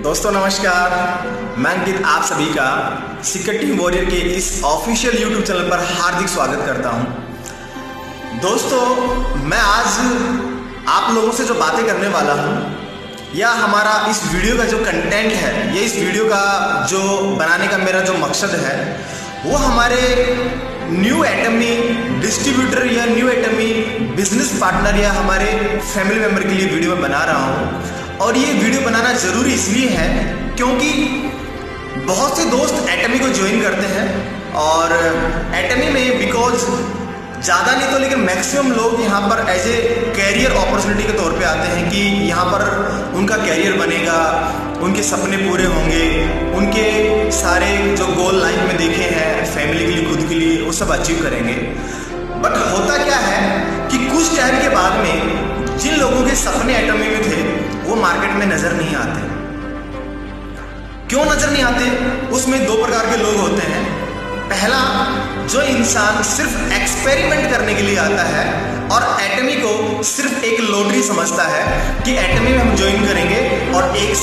दोस्तों नमस्कार, मैं अंकित आप सभी का सीक्रेट टीम वॉरियर के इस ऑफिशियल यूट्यूब चैनल पर हार्दिक स्वागत करता हूं। दोस्तों मैं आज आप लोगों से जो बातें करने वाला हूं या हमारा इस वीडियो का जो कंटेंट है, ये इस वीडियो का जो बनाने का मेरा जो मकसद है वो हमारे न्यू एटमी डिस्ट्रीब्यूटर या न्यू एटमी बिजनेस पार्टनर या हमारे फैमिली मेम्बर के लिए वीडियो में बना रहा हूँ। और ये वीडियो बनाना ज़रूरी इसलिए है क्योंकि बहुत से दोस्त एटमी को ज्वाइन करते हैं और एटमी में बिकॉज ज़्यादा नहीं तो लेकिन मैक्सिमम लोग यहाँ पर एज ए कैरियर अपॉर्चुनिटी के तौर पे आते हैं कि यहाँ पर उनका कैरियर बनेगा, उनके सपने पूरे होंगे, उनके सारे जो गोल लाइफ में देखे हैं फैमिली के लिए, खुद के लिए, वो सब अचीव करेंगे। बट होता क्या है कि कुछ टाइम के बाद में जिन लोगों के सपने एटमी में थे वो मार्केट में नजर नहीं आते। क्यों नजर नहीं आते? उसमें दो प्रकार के लोग होते हैं। पहला, जो इंसान सिर्फ एक्सपेरिमेंट करने के लिए आता है और एटमी को सिर्फ एक लॉटरी समझता है कि एटमी में हम ज्वाइन करेंगे और एक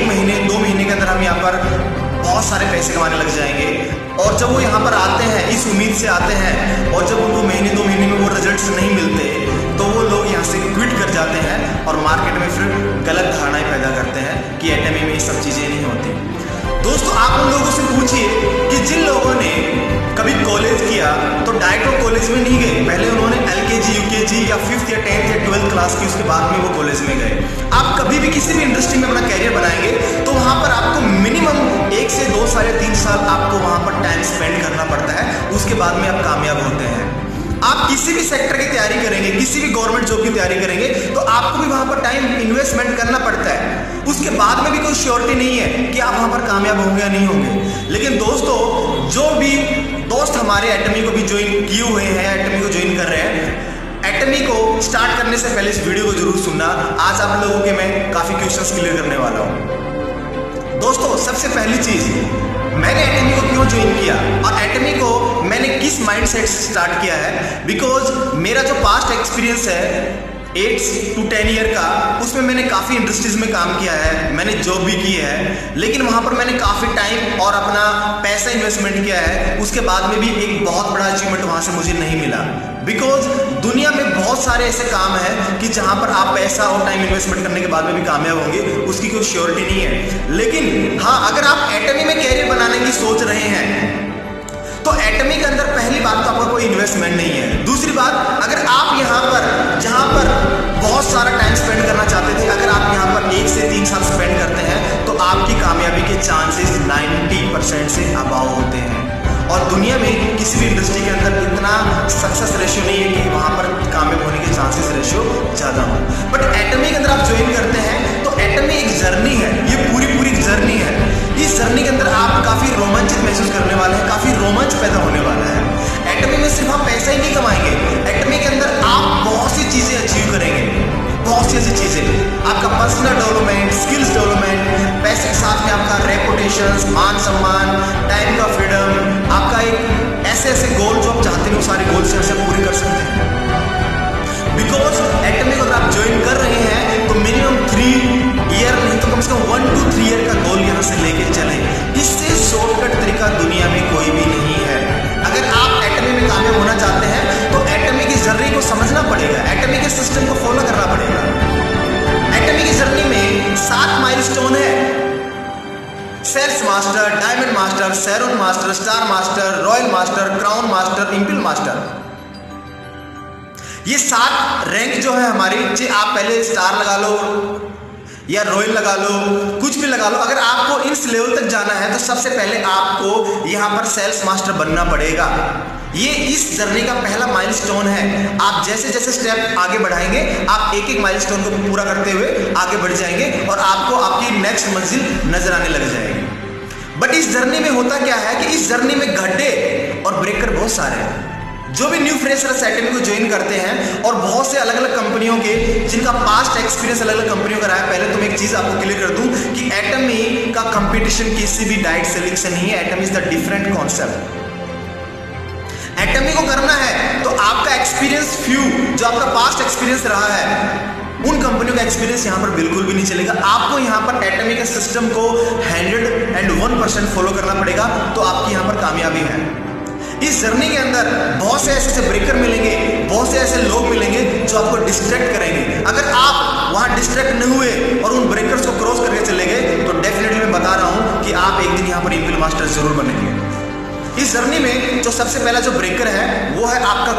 महीने 2 महीने के अंदर हम यहाँ पर बहुत सारे पैसे कमाने लग जाएंगे। और जब वो यहाँ पर आते हैं इस उम्मीद से आते हैं और जब उनको महीने 2 महीने में वो रिजल्ट्स नहीं मिलते तो वो लोग यहाँ से क्विट कर जाते हैं और मार्केट में फिर गलत धारणाएं पैदा करते हैं कि एटमी में ये सब चीज़ें नहीं होती। दोस्तों आप उन लोगों से पूछिए कि जिन लोगों ने कभी कॉलेज किया तो डायरेक्ट वो कॉलेज में नहीं गए, पहले उन्होंने LKG UKG या 5th या 10th या 12th क्लास की, उसके बाद में वो कॉलेज में गए। आप कभी भी किसी भी इंडस्ट्री में अपना कैरियर बनाएंगे तो वहाँ पर आपको मिनिमम 1 से 2 साल या 3 साल आपको वहाँ पर टाइम स्पेंड करना पड़ता है, उसके बाद में आप कामयाब होते हैं। आप किसी भी सेक्टर की तैयारी करेंगे, किसी भी गवर्नमेंट जॉब की तैयारी करेंगे तो आपको भी वहां पर टाइम इन्वेस्टमेंट करना पड़ता है। उसके बाद में भी कोई श्योरिटी नहीं है कि आप वहां पर कामयाब होंगे या नहीं होंगे। लेकिन दोस्तों जो भी दोस्त हमारे एटमी को भी ज्वाइन किए हुए हैं, एटमी को ज्वाइन कर रहे हैं, एटमी को स्टार्ट करने से पहले इस वीडियो को जरूर सुनना। आज आप लोगों के मैं काफी क्वेश्चंस क्लियर करने वाला हूं। दोस्तों सबसे पहली चीज, मैंने एटमी को क्यों ज्वाइन किया और एटमी को मैंने किस माइंडसेट से स्टार्ट किया है। बिकॉज मेरा जो पास्ट एक्सपीरियंस है 8 to 10 ईयर का, उसमें मैंने काफ़ी इंडस्ट्रीज में काम किया है, मैंने जॉब भी की है, लेकिन वहाँ पर मैंने काफ़ी टाइम और अपना पैसा इन्वेस्टमेंट किया है। उसके बाद में भी एक बहुत बड़ा अचीवमेंट वहाँ से मुझे नहीं मिला। बिकॉज दुनिया में बहुत सारे ऐसे काम हैं कि जहाँ पर आप पैसा और टाइम इन्वेस्टमेंट करने के बाद में भी कामयाब होंगे, उसकी कोई श्योरिटी नहीं है। लेकिन हाँ, अगर आप एटमी में कैरियर बनाने की सोच रहे हैं तो एटमी के अंदर पहली बात तो आपका कोई इन्वेस्टमेंट नहीं है। दूसरी बात, अगर आप यहाँ पर जहाँ पर बहुत सारा टाइम स्पेंड करना चाहते थे, अगर आप यहाँ पर 1 से 3 साल स्पेंड करते हैं तो आपकी कामयाबी के चांसेस 90% से अबाव होते हैं। और दुनिया में किसी भी इंडस्ट्री के अंदर इतना सक्सेस रेशियो नहीं है कि वहाँ पर कामयाब होने के चांसेस रेशियो ज़्यादा हो। बट एटमी के अंदर आप ज्वाइन करते हैं तो एटमी एक जर्नी है, ये पूरी जर्नी है। इस जर्नी के अंदर आप काफ़ी रोमांचित महसूस करने वाले हैं, काफ़ी रोमांच पैदा होने वाला है। एटमी में सिर्फ आप पैसा ही नहीं कमाएंगे, एटमी के अंदर आप बहुत सी चीज़ें अचीव करेंगे, बहुत सी ऐसी चीज़ें, आपका पर्सनल डेवलपमेंट, स्किल्स डेवलपमेंट, पैसे के साथ में आपका रेपुटेशन, मान सम्मान, टाइम का फ्रीडम, आपका एक ऐसे गोल जो आप चाहते हैं वो सारे गोल्स यहाँ से पूरे कर सकते हैं। बिकॉज एटमी को अगर आप ज्वाइन कर रहे हैं तो मिनिमम 3 ईयर नहीं तो कम से कम 1 to 3 ईयर का गोल यहाँ से लेके चले। इससे शॉर्टकट तरीका दुनिया में कोई भी नहीं है। अगर आप एटमी में कामयाब होना चाहते हैं तो एटमी की जर्नी को समझना पड़ेगा, एटमी के सिस्टम को फॉलो करना पड़ेगा। एटमी की जर्नी में 7 माइलस्टोन है: सेल्स मास्टर, डायमंड मास्टर, सैरोन master, star master, royal master, crown master, इंपिल मास्टर। ये 7 रैंक जो है हमारी, चाहे आप पहले स्टार लगा लो या रॉयल लगा लो, कुछ भी लगा लो, अगर आपको इस लेवल तक जाना है तो सबसे पहले आपको यहाँ पर सेल्स मास्टर बनना पड़ेगा। ये इस जर्नी का पहला माइलस्टोन है। आप जैसे जैसे स्टेप आगे बढ़ाएंगे आप एक माइलस्टोन को पूरा करते हुए आगे बढ़ जाएंगे और आपको आपकी नेक्स्ट मंजिल नजर आने लग जाएगी। बट इस जर्नी में होता क्या है कि इस जर्नी में गड्ढे और ब्रेकर बहुत सारे हैं। जो भी न्यू फ्रेशर्स एटमी को ज्वाइन करते हैं और बहुत से अलग अलग कंपनियों के जिनका पास्ट एक्सपीरियंस अलग अलग कंपनियों का रहा है, पहले तो मैं एक चीज आपको क्लियर कर दूं कि एटमी का कंपटीशन किसी भी डायरेक्ट सेलिंग से नहीं है। एटमी इज द डिफरेंट कॉन्सेप्ट। एटमी को करना है तो आपका एक्सपीरियंस फ्यू, जो आपका पास्ट एक्सपीरियंस रहा है उन कंपनियों का एक्सपीरियंस यहाँ पर बिल्कुल भी नहीं चलेगा। आपको यहाँ पर एटॉमिक सिस्टम को 101% फॉलो करना पड़ेगा, तो आपकी यहाँ पर कामयाबी है। इस जर्नी के अंदर बहुत से ऐसे ब्रेकर मिलेंगे, बहुत से ऐसे लोग मिलेंगे जो आपको डिस्ट्रैक्ट करेंगे। अगर आप वहां डिस्ट्रैक्ट नहीं हुए और उन ब्रेकर्स को क्रॉस करके चले गए तो डेफिनेटली मैं बता रहा हूं कि आप एक दिन यहाँ पर इंपिल मास्टर जरूर बनेंगे। इस जर्नी में जो सबसे पहला जो ब्रेकर है वो है आपका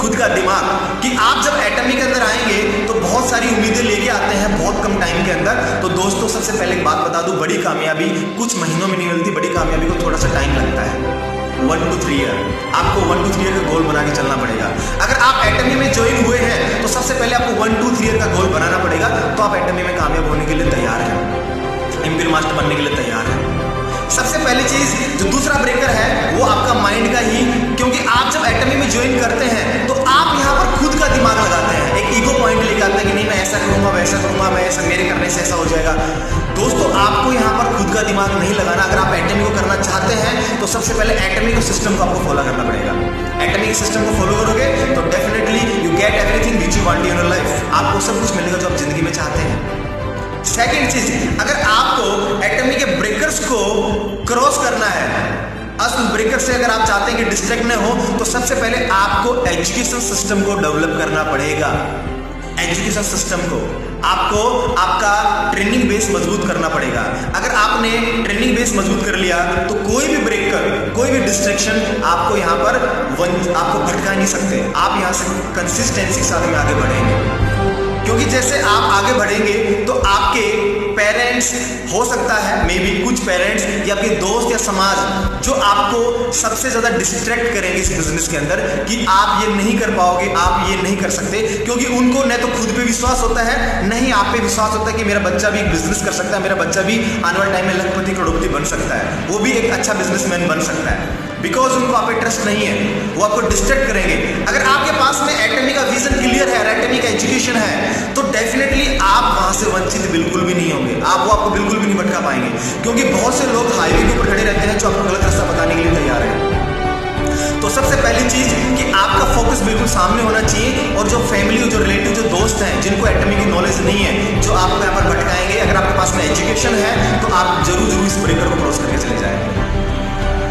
खुद का दिमाग। कि आप जब एटॉमी के अंदर आएंगे तो बहुत सारी उम्मीदें लेके आते हैं बहुत कम टाइम के अंदर। तो दोस्तों सबसे पहले एक बात बता दूं, बड़ी कामयाबी कुछ महीनों में नहीं मिलती, बड़ी कामयाबी को थोड़ा सा टाइम लगता है। 1 to 3 ईयर, आपको 1 to 3 ईयर का गोल बना के चलना पड़ेगा। अगर आप एटॉमी में ज्वाइन हुए हैं तो सबसे पहले आपको 1 to 3 ईयर का गोल बनाना पड़ेगा, तो आप एटॉमी में कामयाब होने के लिए तैयार हैं, इंपिल मास्टर बनने के लिए तैयार हैं। सबसे पहली चीज जो दूसरा ब्रेकर है वो आपका माइंड का ही, क्योंकि आप जब एटॉमी में ज्वाइन करते हैं तो आप यहाँ पर खुद का दिमाग लगाते हैं, एक ईगो पॉइंट लेके आते हैं कि नहीं मैं ऐसा करूंगा वैसा करूंगा, मैं ऐसा, मेरे करने से ऐसा हो जाएगा। दोस्तों आपको यहाँ पर खुद का दिमाग नहीं लगाना। अगर आप एटॉमी को करना चाहते हैं तो सबसे पहले एटॉमी के सिस्टम को आपको फॉलो करना पड़ेगा। एटॉमी के सिस्टम को फॉलो करोगे तो definitely you get everything which you want in your life. आपको सब कुछ मिलेगा जो आप जिंदगी में चाहते हैं। सेकेंड चीज, अगर आपको एटॉमी के ब्रेकर्स को क्रॉस करना है, उस ब्रेकर से अगर आप चाहते हैं कि डिस्ट्रैक्ट न हो, तो सबसे पहले आपको एजुकेशन सिस्टम को डेवलप करना पड़ेगा। एजुकेशन सिस्टम को आपको आपका ट्रेनिंग बेस मजबूत करना पड़ेगा। अगर आपने ट्रेनिंग बेस मजबूत कर लिया तो कोई भी ब्रेकर, कोई भी डिस्ट्रैक्शन आपको यहाँ पर आपको भटका नहीं सकते। आप यहाँ से कंसिस्टेंसी के साथ में आगे बढ़ेंगे, क्योंकि जैसे आप आगे बढ़ेंगे तो आपके पेरेंट्स, हो सकता है मे बी कुछ पेरेंट्स या आपके दोस्त या समाज, जो आपको सबसे ज्यादा डिस्ट्रैक्ट करेंगे इस बिजनेस के अंदर कि आप ये नहीं कर पाओगे, आप ये नहीं कर सकते, क्योंकि उनको न तो खुद पे विश्वास होता है, नहीं आप पे विश्वास होता है कि मेरा बच्चा भी बिजनेस कर सकता है, मेरा बच्चा भी आने वाले टाइम में लखपति करोड़पति बन सकता है, वो भी एक अच्छा बिजनेसमैन बन सकता है। बिकॉज उनको आप पे ट्रस्ट नहीं है, वो आपको डिस्ट्रैक्ट करेंगे। अगर आपके पास में एटॉमी का विजन क्लियर है, एटॉमी का एजुकेशन है, तो डेफिनेटली आप वहां से वंचित बिल्कुल भी नहीं होंगे। आप वो आपको बिल्कुल भी नहीं भटका पाएंगे, क्योंकि बहुत से लोग हाईवे के ऊपर खड़े रहते हैं जो आपको गलत रास्ता बताने के लिए तैयार है। तो सबसे पहली चीज कि आपका फोकस बिल्कुल सामने होना चाहिए, और जो फैमिली, जो रिलेटिव, जो दोस्त हैं जिनको एटॉमी की नॉलेज नहीं है, जो आपको यहाँ पर भटकाएंगे, अगर आपके पास में एजुकेशन है तो आप जरूर इस ब्रेकर को क्रॉस करके चले जाएंगे।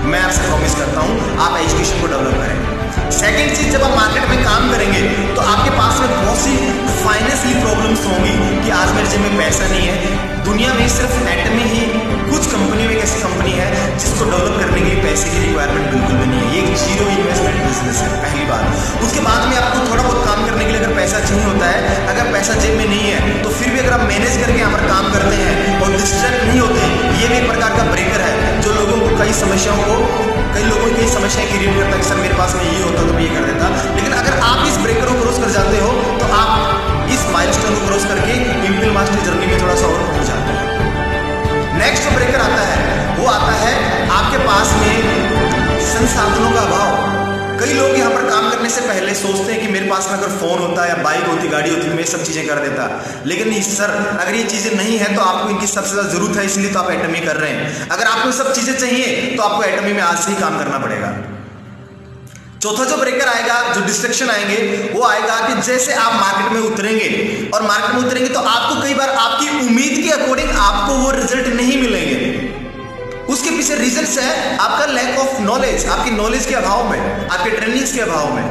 मैं आपसे प्रॉमिस करता हूं आप एजुकेशन को डेवलप करें। सेकंड चीज, जब आप मार्केट में काम करेंगे तो आपके पास में बहुत सी फाइनेंशियली प्रॉब्लम्स होंगी कि आज मेरे जेब में पैसा नहीं है। दुनिया में सिर्फ एटॉमी ही कुछ कंपनी में एक ऐसी कंपनी है जिसको डेवलप करने के लिए पैसे की रिक्वायरमेंट बिल्कुल भी नहीं है। ये एक जीरो इन्वेस्टमेंट बिजनेस है, पहली बात। उसके बाद में आपको थोड़ा बहुत काम करने के लिए अगर पैसा चाहिए होता है, अगर पैसा जेब में नहीं है तो फिर भी अगर आप मैनेज करके यहाँ पर काम करते हैं और डिस्ट्रैक्ट नहीं होते, ये भी एक प्रकार का ब्रेकर है जो लोगों को कई लोगों की समस्याएं क्रिएट करता है कि सर मेरे पास में ये होता तो मैं ये कर देता। लेकिन अगर आप इस ब्रेकर को क्रॉस कर जाते हो तो आप इस माइलस्टोन को क्रॉस करके इंपिल मास्टर जर्नी में थोड़ा सा और पहुंच जाते हैं। नेक्स्ट जो ब्रेकर आता है वो आता है आपके पास में संसाधनों का अभाव। कई लोग यहाँ पर काम करने से पहले सोचते हैं कि मेरे पास में अगर फोन होता या बाइक होती, गाड़ी होती, तो मैं सब चीजें कर देता। लेकिन सर अगर ये चीजें नहीं है तो आपको इनकी सबसे ज्यादा जरूरत है, इसलिए तो आप एटॉमी कर रहे हैं। अगर आपको सब चीजें चाहिए तो आपको एटॉमी में आज से ही काम करना पड़ेगा। चौथा जो ब्रेकर आएगा, जो डिस्ट्रैक्शन आएंगे, वो आएगा कि जैसे आप मार्केट में उतरेंगे और मार्केट में उतरेंगे तो आपको कई बार आपकी उम्मीद के अकॉर्डिंग आपको वो रिजल्ट नहीं मिलेंगे। उसके पीछे रीजंस है आपका लैक ऑफ नॉलेज, आपकी नॉलेज के अभाव में, आपके ट्रेनिंग्स के अभाव में।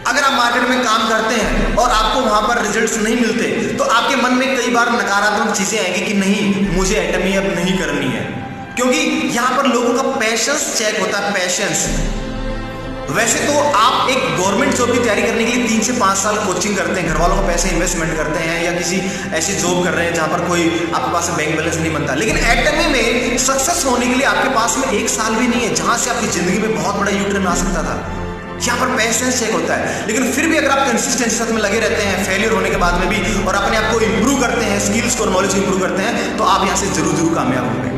अगर आप मार्केट में काम करते हैं और आपको वहां पर रिजल्ट्स नहीं मिलते तो आपके मन में कई बार नकारात्मक चीजें आएंगी कि नहीं मुझे एटॉमी अब नहीं करनी है, क्योंकि यहां पर लोगों का पैशंस चेक होता है, पैशंस। वैसे तो आप एक गवर्नमेंट जॉब की तैयारी करने के लिए 3 से 5 साल कोचिंग करते हैं, घर वालों को पैसे इन्वेस्टमेंट करते हैं, या किसी ऐसी जॉब कर रहे हैं जहां पर कोई आपके पास बैंक बैलेंस नहीं बनता। लेकिन एटॉमी में सक्सेस होने के लिए आपके पास में 1 साल भी नहीं है, जहां से आपकी जिंदगी में बहुत बड़ा यूटर्न आ सकता था। यहाँ पर पैसेंस चेक होता है। लेकिन फिर भी अगर आप कंसिस्टेंसी साथ में लगे रहते हैं, फेलियर होने के बाद में भी, और अपने आप को इंप्रूव करते हैं, स्किल्स को, नॉलेज को इंप्रूव करते हैं, तो आप यहाँ से जरूर कामयाब होंगे।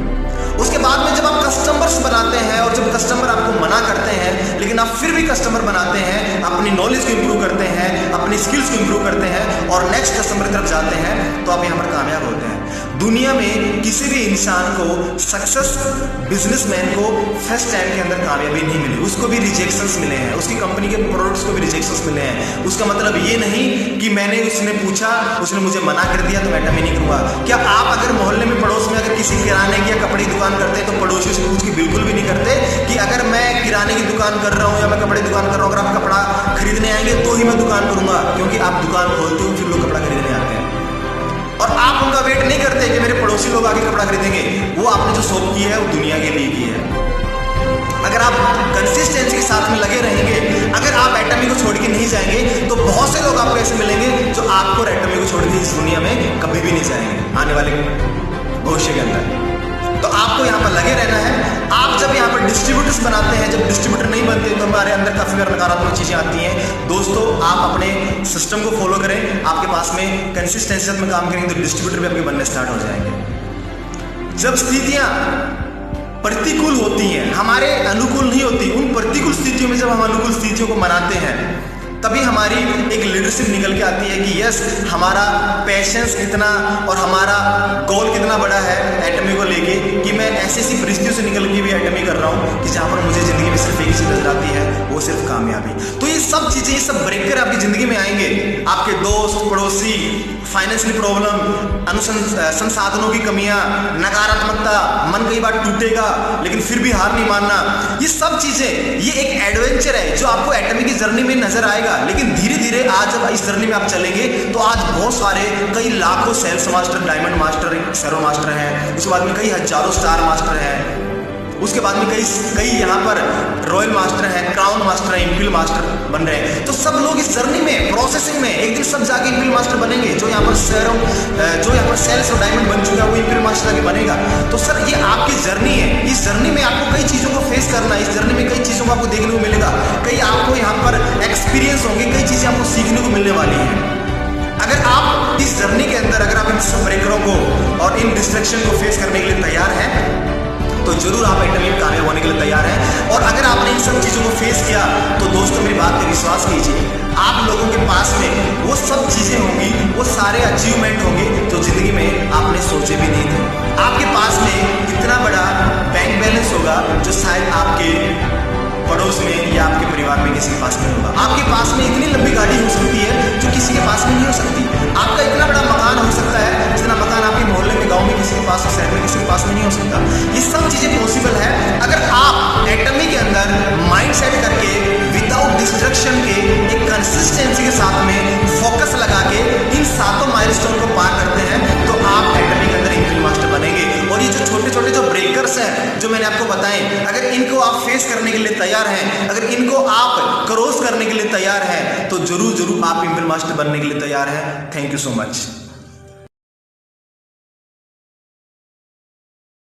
उसके बाद में जब आप कस्टमर्स बनाते हैं और जब कस्टमर आपको मना करते हैं लेकिन आप फिर भी कस्टमर बनाते हैं, अपनी नॉलेज को इंप्रूव करते हैं, अपनी स्किल्स को इंप्रूव करते हैं और नेक्स्ट कस्टमर की तरफ जाते हैं, तो आप यहाँ पर कामयाब होते हैं। दुनिया में किसी भी इंसान को, सक्सेस बिजनेसमैन को फर्स्ट टाइम के अंदर कामयाबी नहीं मिली, उसको भी रिजेक्शंस मिले हैं, उसकी कंपनी के प्रोडक्ट्स को भी रिजेक्शंस मिले हैं। उसका मतलब ये नहीं कि मैंने उसने पूछा, उसने मुझे मना कर दिया तो मैं एटमी नहीं करूंगा। क्या आप अगर मोहल्ले में पड़ोस में अगर किसी किराने की या कपड़े की दुकान करते हैं तो पड़ोसियों से पूछ के बिल्कुल भी नहीं करते कि अगर मैं किराने की दुकान कर रहा हूँ या मैं कपड़े की दुकान कर रहा हूँ, अगर आप कपड़ा खरीदने आएंगे तो ही मैं दुकान करूंगा, क्योंकि आप दुकान खोलते हो फिर लोग कपड़ा खरीदने आते हैं। और आप उनका वेट नहीं करते कि मेरे पड़ोसी लोग आके कपड़ा खरीदेंगे, वो आपने जो शॉप की है वो दुनिया के लिए की है। अगर आप कंसिस्टेंसी के साथ में लगे रहेंगे, अगर आप एटमी को छोड़ के नहीं जाएंगे तो बहुत से लोग आपको ऐसे मिलेंगे जो आपको एटमी को छोड़ के इस दुनिया में कभी भी नहीं जाएंगे आने वाले भविष्य के अंदर। तो आपको यहाँ पर लगे रहना है। आप जब यहाँ पर डिस्ट्रीब्यूटर्स बनाते हैं, जब डिस्ट्रीब्यूटर नहीं बनते तो हमारे अंदर काफी बार नकारात्मक चीजें आती हैं। दोस्तों, आप अपने सिस्टम को फॉलो करें, आपके पास में कंसिस्टेंसी में काम करेंगे तो डिस्ट्रीब्यूटर भी आपके बनने स्टार्ट हो जाएंगे। जब स्थितियां प्रतिकूल होती हैं, हमारे अनुकूल नहीं होती, उन प्रतिकूल स्थितियों में जब हम अनुकूल स्थितियों को मनाते हैं तभी हमारी एक लीडरशिप निकल के आती है कि यस, हमारा पैशंस कितना और हमारा गोल कितना बड़ा है एटमी को लेके, कि मैं ऐसी ऐसी परिस्थितियों से निकल के भी एटमी कर रहा हूँ कि जहाँ पर मुझे जिंदगी में सिर्फ एक चीज नजर आती है, वो सिर्फ कामयाबी। तो ये सब चीजें, ये सब ब्रेकर आपकी जिंदगी में आएंगे। आपके दोस्त, पड़ोसी, फाइनेंशियल प्रॉब्लम, संसाधनों की कमियां, नकारात्मकता, मन कई बार टूटेगा लेकिन फिर भी हार नहीं मानना, ये सब चीजें, ये एक एडवेंचर है जो आपको एटमी की जर्नी में नजर आएगा। लेकिन धीरे धीरे आज जब इस जर्नी में आप चलेंगे तो आज बहुत सारे, कई लाखों सेल्स मास्टर, डायमंड मास्टर, सर्व मास्टर हैं, उसके बाद में कई हजारों स्टार मास्टर हैं, उसके बाद में कई यहाँ पर रॉयल मास्टर हैं, क्राउन मास्टर हैं, इंपीरियल मास्टर बन रहे हैं। तो सब लोग इस जर्नी में, प्रोसेसिंग में एक दिन सब जाके इंपीरियल मास्टर बनेंगे। जो यहाँ पर सेल्स और डायमंड बन चुका है वो इंपीरियल मास्टर जाके बनेगा। तो सर, ये आपकी जर्नी है। इस जर्नी में आपको कई चीजों को फेस करना है, इस जर्नी में कई चीजों को आपको देखने को मिलेगा, कई आपको यहाँ पर एक्सपीरियंस होंगे, कई चीजें आपको सीखने को मिलने वाली है। अगर आप इस जर्नी के अंदर, अगर आप इन सब ब्रेकरों को और इन डिस्ट्रैक्शन को फेस करने के लिए तैयार हैं तो जरूर आप एटमी में कामयाब होने के लिए तैयार हैं। और अगर आपने इन सब चीजों को फेस किया तो दोस्तों, मेरी बात पे विश्वास कीजिए, आप लोगों के पास में वो सब चीजें होंगी, वो सारे अचीवमेंट होंगे जो जिंदगी में आपने सोचे भी नहीं थे। आपके पास में इतना बड़ा बैंक बैलेंस होगा जो शायद आपके पड़ोस में या आपके परिवार में किसी के पास में होगा। आपके पास में इतनी लंबी गाड़ी हो सकती है जो किसी के पास में नहीं हो सकती। आपका इतना बड़ा मकान हो सकता है जितना मकान आपके मोहल्ले में, गांव में किसी के पास, शहर में किसी के पास में नहीं हो सकता। ये सब चीजें पॉसिबल है अगर आप एटमी के अंदर माइंड सेट करके, विदाउट डिस्ट्रक्शन के, एक कंसिस्टेंसी के साथ में फोकस लगा के इन सातों माइलस्टोन को पार करते हैं तो आप एटमी के अंदर इंपीरियल मास्टर बनेंगे। और ये जो छोटे छोटे जो ब्रेकर्स हैं जो मैंने आपको बताए, अगर इनको आप फेस करने के लिए तैयार हैं, अगर इनको आप क्रॉस करने के लिए तैयार हैं तो जरूर जरूर आप इंपीरियल मास्टर बनने के लिए तैयार हैं। Thank you so much.